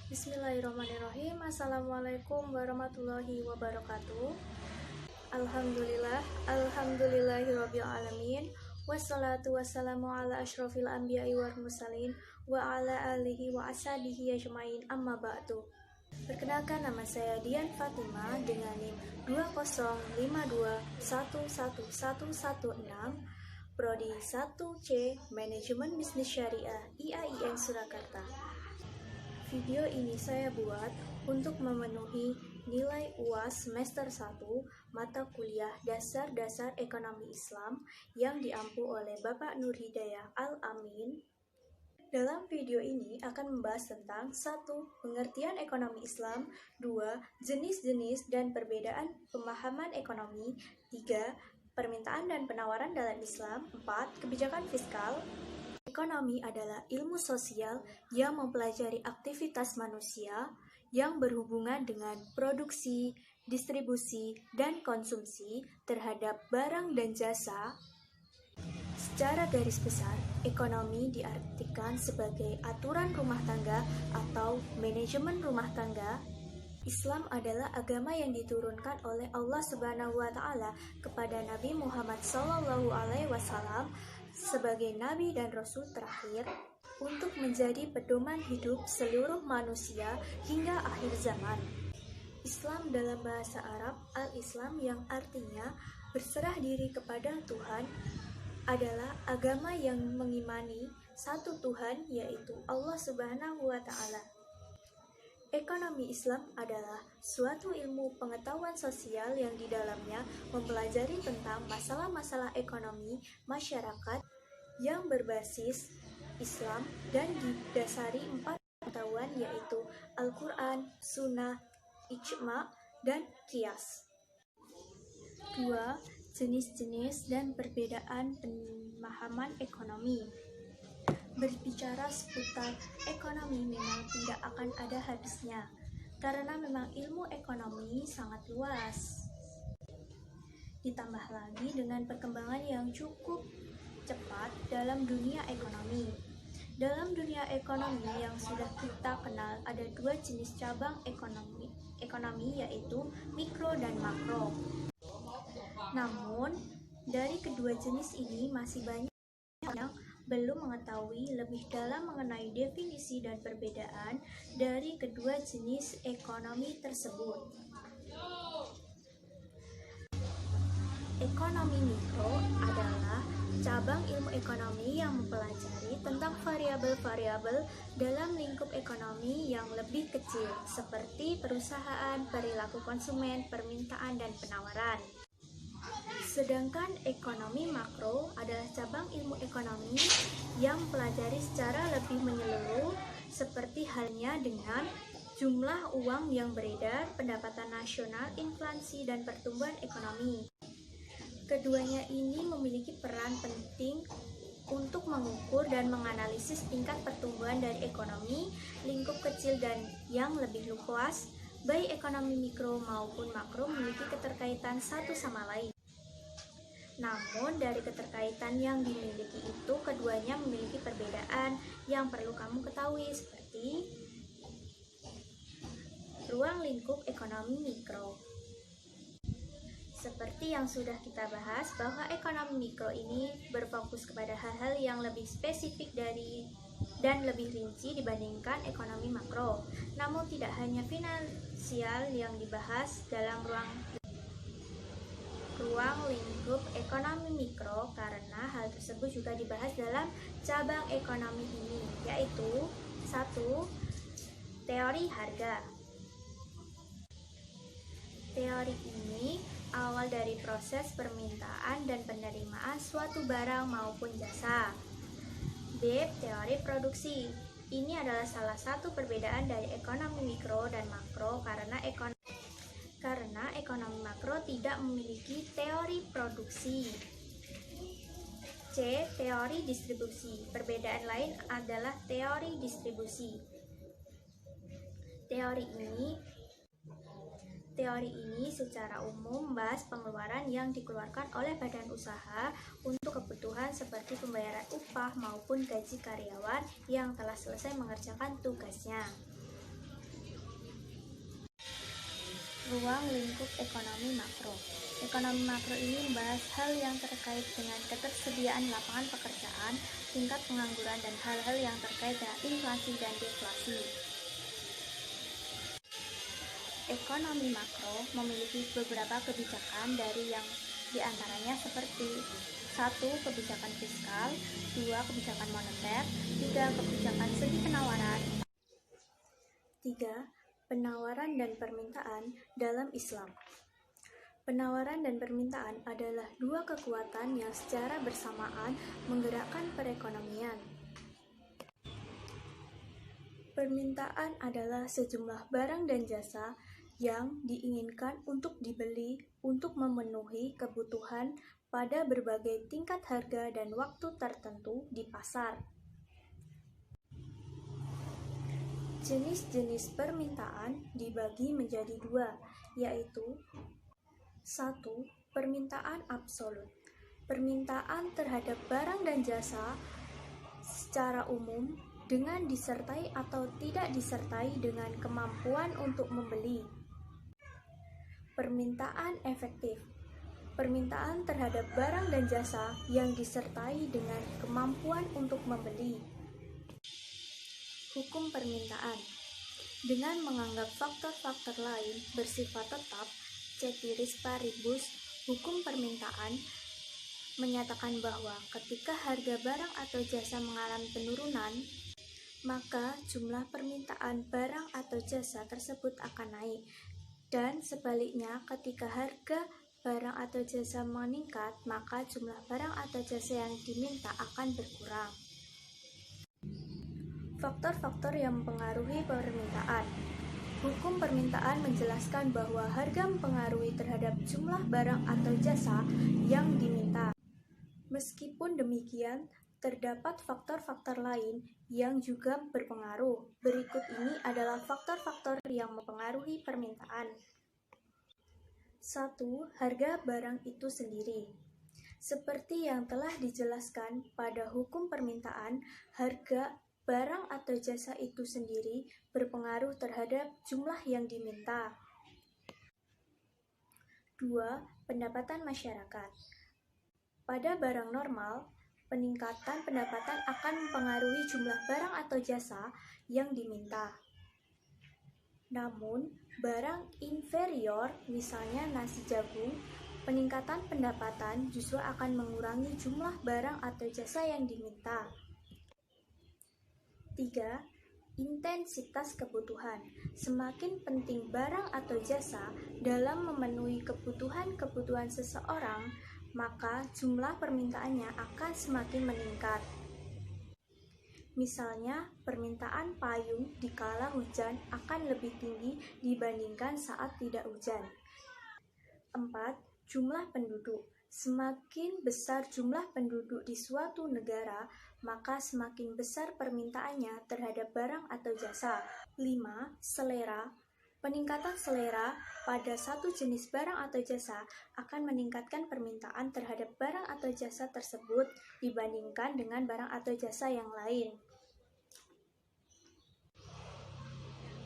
Bismillahirrahmanirrahim. Assalamualaikum warahmatullahi wabarakatuh. Alhamdulillahirabbil alamin. Wassalatu wassalamu ala asyrofil anbiya'i wal mursalin wa ala alihi wa ashabihi ajmain, amma ba'du. Perkenalkan, nama saya Dian Fatima dengan NIM 205211116, Prodi 1C Manajemen Bisnis Syariah IAIN Surakarta. Video ini saya buat untuk memenuhi nilai UAS semester 1 mata kuliah Dasar-Dasar Ekonomi Islam yang diampu oleh Bapak Nur Hidayah Al-Amin. Dalam video ini akan membahas tentang 1. Pengertian ekonomi Islam, 2. Jenis-jenis dan perbedaan pemahaman ekonomi, 3. Permintaan dan penawaran dalam Islam, 4. Kebijakan fiskal. Ekonomi adalah ilmu sosial yang mempelajari aktivitas manusia yang berhubungan dengan produksi, distribusi, dan konsumsi terhadap barang dan jasa. Secara garis besar, ekonomi diartikan sebagai aturan rumah tangga atau manajemen rumah tangga. Islam adalah agama yang diturunkan oleh Allah Subhanahu wa Ta'ala kepada Nabi Muhammad SAW sebagai Nabi dan Rasul terakhir untuk menjadi pedoman hidup seluruh manusia hingga akhir zaman. Islam dalam bahasa Arab al-Islam, yang artinya berserah diri kepada Tuhan, adalah agama yang mengimani satu Tuhan, yaitu Allah Subhanahu wa Ta'ala. Ekonomi Islam adalah suatu ilmu pengetahuan sosial yang di dalamnya mempelajari tentang masalah-masalah ekonomi masyarakat yang berbasis Islam dan didasari 4 pengetahuan, yaitu Al-Quran, Sunnah, Ijma, dan Qiyas. 2. Jenis-jenis dan perbedaan pemahaman ekonomi. Berbicara seputar ekonomi memang tidak akan ada habisnya, karena memang ilmu ekonomi sangat luas. Ditambah lagi dengan perkembangan yang cukup cepat dalam dunia ekonomi. Dalam dunia ekonomi yang sudah kita kenal, ada 2 jenis cabang ekonomi, yaitu mikro dan makro. Namun, dari kedua jenis ini masih banyak yang belum mengetahui lebih dalam mengenai definisi dan perbedaan dari kedua jenis ekonomi tersebut. Ekonomi mikro adalah cabang ilmu ekonomi yang mempelajari tentang variabel-variabel dalam lingkup ekonomi yang lebih kecil, seperti perusahaan, perilaku konsumen, permintaan, dan penawaran. Sedangkan ekonomi makro adalah cabang ilmu ekonomi yang mempelajari secara lebih menyeluruh, seperti halnya dengan jumlah uang yang beredar, pendapatan nasional, inflasi, dan pertumbuhan ekonomi. Keduanya ini memiliki peran penting untuk mengukur dan menganalisis tingkat pertumbuhan dari ekonomi lingkup kecil dan yang lebih luas. Baik ekonomi mikro maupun makro memiliki keterkaitan satu sama lain. Namun dari keterkaitan yang dimiliki itu, keduanya memiliki perbedaan yang perlu kamu ketahui, seperti ruang lingkup ekonomi mikro. Seperti yang sudah kita bahas, bahwa ekonomi mikro ini berfokus kepada hal-hal yang lebih spesifik dan lebih rinci dibandingkan ekonomi makro. Namun tidak hanya finansial yang dibahas dalam ruang lingkup ekonomi mikro, karena hal tersebut juga dibahas dalam cabang ekonomi ini, yaitu 1. Teori harga. Teori ini awal dari proses permintaan dan penerimaan suatu barang maupun jasa. B. Teori produksi. Ini adalah salah satu perbedaan dari ekonomi mikro dan makro, karena ekonomi makro tidak memiliki teori produksi. C. Teori distribusi. Perbedaan lain adalah teori distribusi. Teori ini secara umum membahas pengeluaran yang dikeluarkan oleh badan usaha untuk kebutuhan seperti pembayaran upah maupun gaji karyawan yang telah selesai mengerjakan tugasnya. Ruang lingkup ekonomi makro. Ekonomi makro ini membahas hal yang terkait dengan ketersediaan lapangan pekerjaan, tingkat pengangguran, dan hal-hal yang terkait dengan inflasi dan deflasi. Ekonomi makro memiliki beberapa kebijakan dari yang diantaranya seperti 1. Kebijakan fiskal, 2. Kebijakan moneter, 3. Kebijakan segi penawaran, 3. Penawaran dan permintaan dalam Islam. Penawaran dan permintaan adalah dua kekuatan yang secara bersamaan menggerakkan perekonomian. Permintaan adalah sejumlah barang dan jasa yang diinginkan untuk dibeli untuk memenuhi kebutuhan pada berbagai tingkat harga dan waktu tertentu di pasar. Jenis-jenis permintaan dibagi menjadi dua, yaitu 1. Permintaan absolut. Permintaan terhadap barang dan jasa secara umum dengan disertai atau tidak disertai dengan kemampuan untuk membeli. Permintaan efektif. Permintaan terhadap barang dan jasa yang disertai dengan kemampuan untuk membeli. Hukum permintaan. Dengan menganggap faktor-faktor lain bersifat tetap, ceteris paribus, hukum permintaan menyatakan bahwa ketika harga barang atau jasa mengalami penurunan, maka jumlah permintaan barang atau jasa tersebut akan naik. Dan sebaliknya, ketika harga barang atau jasa meningkat, maka jumlah barang atau jasa yang diminta akan berkurang. Faktor-faktor yang mempengaruhi permintaan. Hukum permintaan menjelaskan bahwa harga mempengaruhi terhadap jumlah barang atau jasa yang diminta. Meskipun demikian, terdapat faktor-faktor lain yang juga berpengaruh. Berikut ini adalah faktor-faktor yang mempengaruhi permintaan. 1. Harga barang itu sendiri. Seperti yang telah dijelaskan pada hukum permintaan, harga barang atau jasa itu sendiri berpengaruh terhadap jumlah yang diminta. 2. Pendapatan masyarakat. Pada barang normal, peningkatan pendapatan akan mempengaruhi jumlah barang atau jasa yang diminta. Namun, barang inferior, misalnya nasi jagung, peningkatan pendapatan justru akan mengurangi jumlah barang atau jasa yang diminta. 3. Intensitas kebutuhan. Semakin penting barang atau jasa dalam memenuhi kebutuhan seseorang, maka jumlah permintaannya akan semakin meningkat. Misalnya, permintaan payung di kala hujan akan lebih tinggi dibandingkan saat tidak hujan. 4. Jumlah penduduk. Semakin besar jumlah penduduk di suatu negara, maka semakin besar permintaannya terhadap barang atau jasa. 5. Selera. Peningkatan selera pada satu jenis barang atau jasa akan meningkatkan permintaan terhadap barang atau jasa tersebut dibandingkan dengan barang atau jasa yang lain.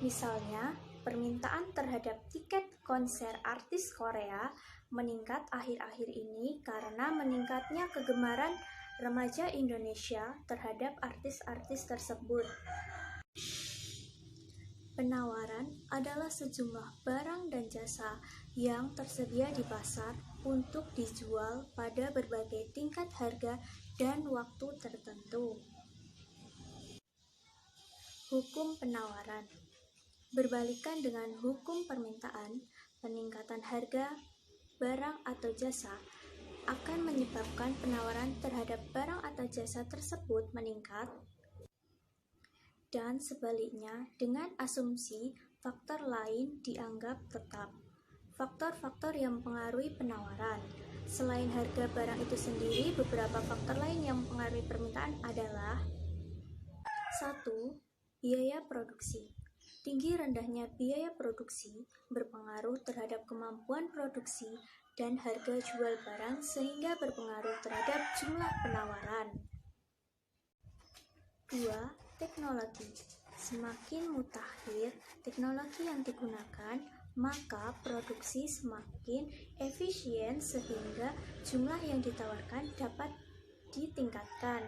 Misalnya, permintaan terhadap tiket konser artis Korea meningkat akhir-akhir ini karena meningkatnya kegemaran remaja Indonesia terhadap artis-artis tersebut. Penawaran adalah sejumlah barang dan jasa yang tersedia di pasar untuk dijual pada berbagai tingkat harga dan waktu tertentu. Hukum penawaran. Berbalikan dengan hukum permintaan, peningkatan harga barang atau jasa akan menyebabkan penawaran terhadap barang atau jasa tersebut meningkat, dan sebaliknya dengan asumsi faktor lain dianggap tetap. Faktor-faktor yang mempengaruhi penawaran. Selain harga barang itu sendiri, beberapa faktor lain yang mempengaruhi permintaan adalah 1. Biaya produksi. Tinggi rendahnya biaya produksi berpengaruh terhadap kemampuan produksi dan harga jual barang sehingga berpengaruh terhadap jumlah penawaran. 2. Teknologi. Semakin mutakhir teknologi yang digunakan, maka produksi semakin efisien sehingga jumlah yang ditawarkan dapat ditingkatkan.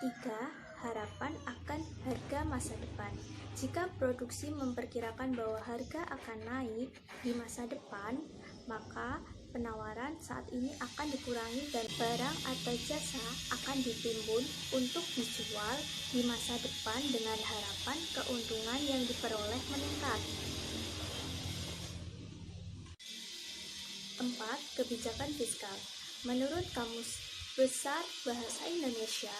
3. Harapan akan harga masa depan. Jika produksi memperkirakan bahwa harga akan naik di masa depan, maka penawaran saat ini akan dikurangi dan barang atau jasa akan ditimbun untuk dijual di masa depan dengan harapan keuntungan yang diperoleh meningkat. 4. Kebijakan fiskal. Menurut Kamus Besar Bahasa Indonesia,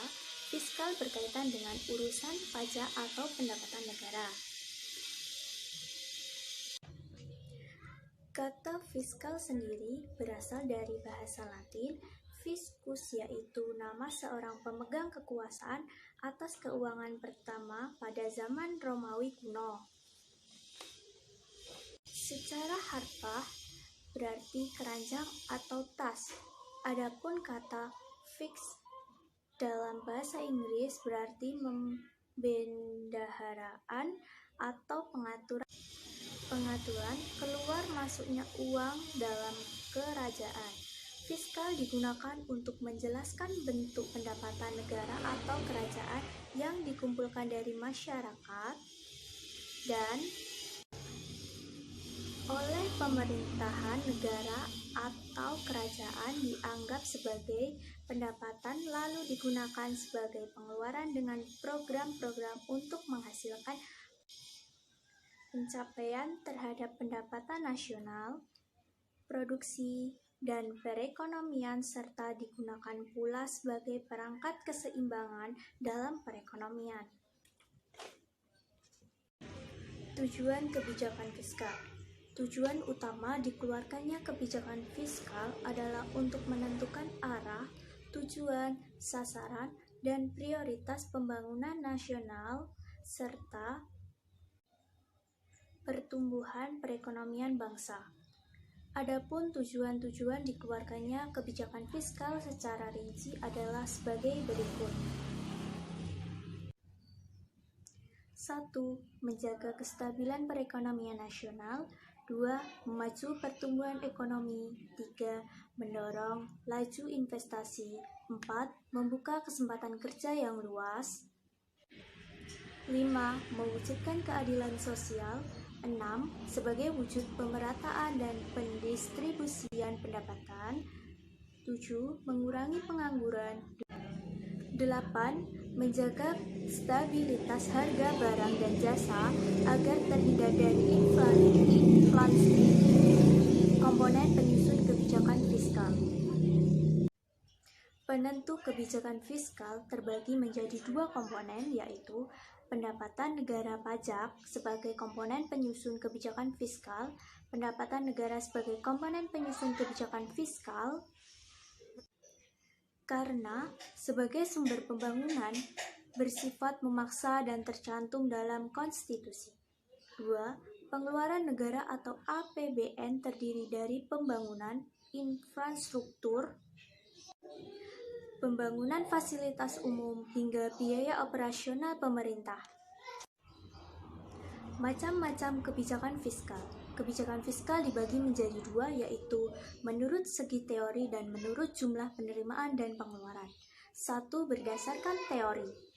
fiskal berkaitan dengan urusan pajak atau pendapatan negara. Kata fiskal sendiri berasal dari bahasa Latin fiscus, yaitu nama seorang pemegang kekuasaan atas keuangan pertama pada zaman Romawi kuno. Secara harfiah berarti keranjang atau tas. Adapun kata fix dalam bahasa Inggris berarti pembendaharaan atau pengaturan keluar masuknya uang dalam kerajaan. Fiskal digunakan untuk menjelaskan bentuk pendapatan negara atau kerajaan yang dikumpulkan dari masyarakat dan oleh pemerintahan negara atau kerajaan dianggap sebagai pendapatan lalu digunakan sebagai pengeluaran dengan program-program untuk menghasilkan pencapaian terhadap pendapatan nasional, produksi, dan perekonomian serta digunakan pula sebagai perangkat keseimbangan dalam perekonomian. Tujuan kebijakan fiskal. Tujuan utama dikeluarkannya kebijakan fiskal adalah untuk menentukan arah, tujuan, sasaran, dan prioritas pembangunan nasional serta pertumbuhan perekonomian bangsa. Adapun tujuan-tujuan dikeluarkannya kebijakan fiskal secara rinci adalah sebagai berikut. 1. Menjaga kestabilan perekonomian nasional. 2. Memacu pertumbuhan ekonomi. 3. Mendorong laju investasi. 4. Membuka kesempatan kerja yang luas. 5. Mewujudkan keadilan sosial. 6. Sebagai wujud pemerataan dan pendistribusian pendapatan. 7. Mengurangi pengangguran. 8. Menjaga stabilitas harga barang dan jasa agar terhindar dari inflasi. Komponen penyusun kebijakan fiskal. Penentu kebijakan fiskal terbagi menjadi dua komponen, yaitu pendapatan negara pajak sebagai komponen penyusun kebijakan fiskal, pendapatan negara sebagai komponen penyusun kebijakan fiskal, karena sebagai sumber pembangunan bersifat memaksa dan tercantum dalam konstitusi. 2. Pengeluaran negara atau APBN terdiri dari pembangunan infrastruktur, pembangunan fasilitas umum, hingga biaya operasional pemerintah. Macam-macam kebijakan fiskal. Kebijakan fiskal dibagi menjadi dua, yaitu menurut segi teori dan menurut jumlah penerimaan dan pengeluaran. 1. Berdasarkan teori.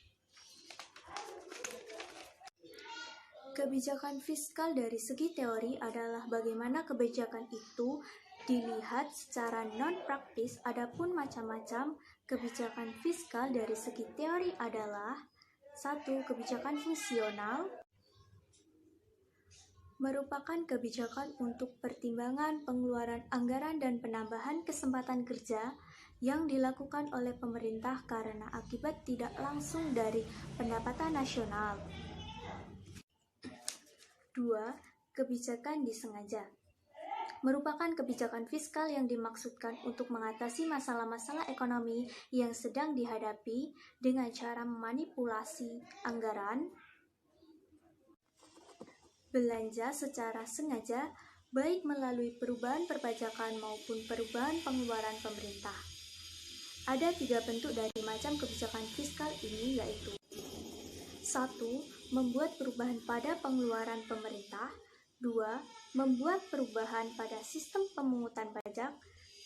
Kebijakan fiskal dari segi teori adalah bagaimana kebijakan itu dilihat secara non-praktis. Adapun macam-macam kebijakan fiskal dari segi teori adalah 1. Kebijakan fungsional merupakan kebijakan untuk pertimbangan pengeluaran anggaran dan penambahan kesempatan kerja yang dilakukan oleh pemerintah karena akibat tidak langsung dari pendapatan nasional. 2. Kebijakan disengaja merupakan kebijakan fiskal yang dimaksudkan untuk mengatasi masalah-masalah ekonomi yang sedang dihadapi dengan cara memanipulasi anggaran belanja secara sengaja, baik melalui perubahan perpajakan maupun perubahan pengeluaran pemerintah. Ada 3 bentuk dari macam kebijakan fiskal ini, yaitu 1. Membuat perubahan pada pengeluaran pemerintah. 2. Membuat perubahan pada sistem pemungutan pajak.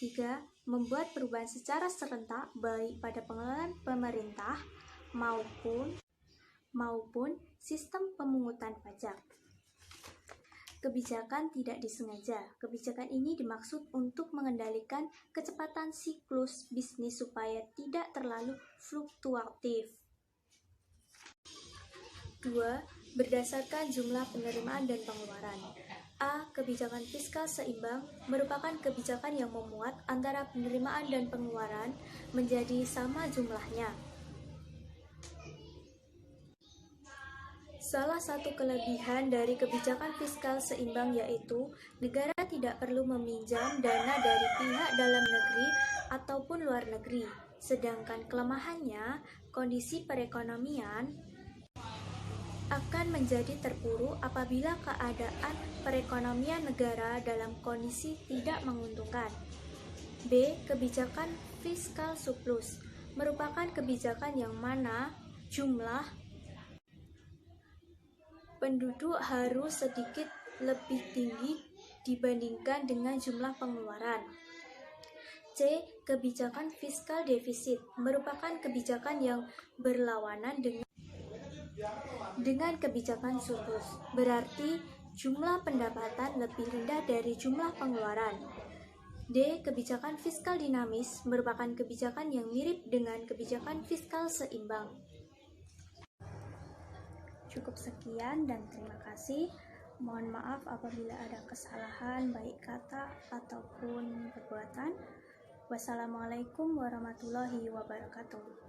3. Membuat perubahan secara serentak baik pada pengelolaan pemerintah maupun sistem pemungutan pajak. Kebijakan tidak disengaja. Kebijakan ini dimaksud untuk mengendalikan kecepatan siklus bisnis supaya tidak terlalu fluktuatif. 2. Berdasarkan jumlah penerimaan dan pengeluaran. A. Kebijakan fiskal seimbang merupakan kebijakan yang memuat antara penerimaan dan pengeluaran menjadi sama jumlahnya. Salah satu kelebihan dari kebijakan fiskal seimbang yaitu negara tidak perlu meminjam dana dari pihak dalam negeri ataupun luar negeri. Sedangkan kelemahannya, kondisi perekonomian akan menjadi terpuruk apabila keadaan perekonomian negara dalam kondisi tidak menguntungkan. B. Kebijakan fiskal surplus merupakan kebijakan yang mana jumlah penduduk harus sedikit lebih tinggi dibandingkan dengan jumlah pengeluaran. C. Kebijakan fiskal defisit merupakan kebijakan yang berlawanan dengan kebijakan surplus, berarti jumlah pendapatan lebih rendah dari jumlah pengeluaran. D. Kebijakan fiskal dinamis merupakan kebijakan yang mirip dengan kebijakan fiskal seimbang. Cukup sekian dan terima kasih. Mohon maaf apabila ada kesalahan baik kata ataupun perbuatan. Wassalamualaikum warahmatullahi wabarakatuh.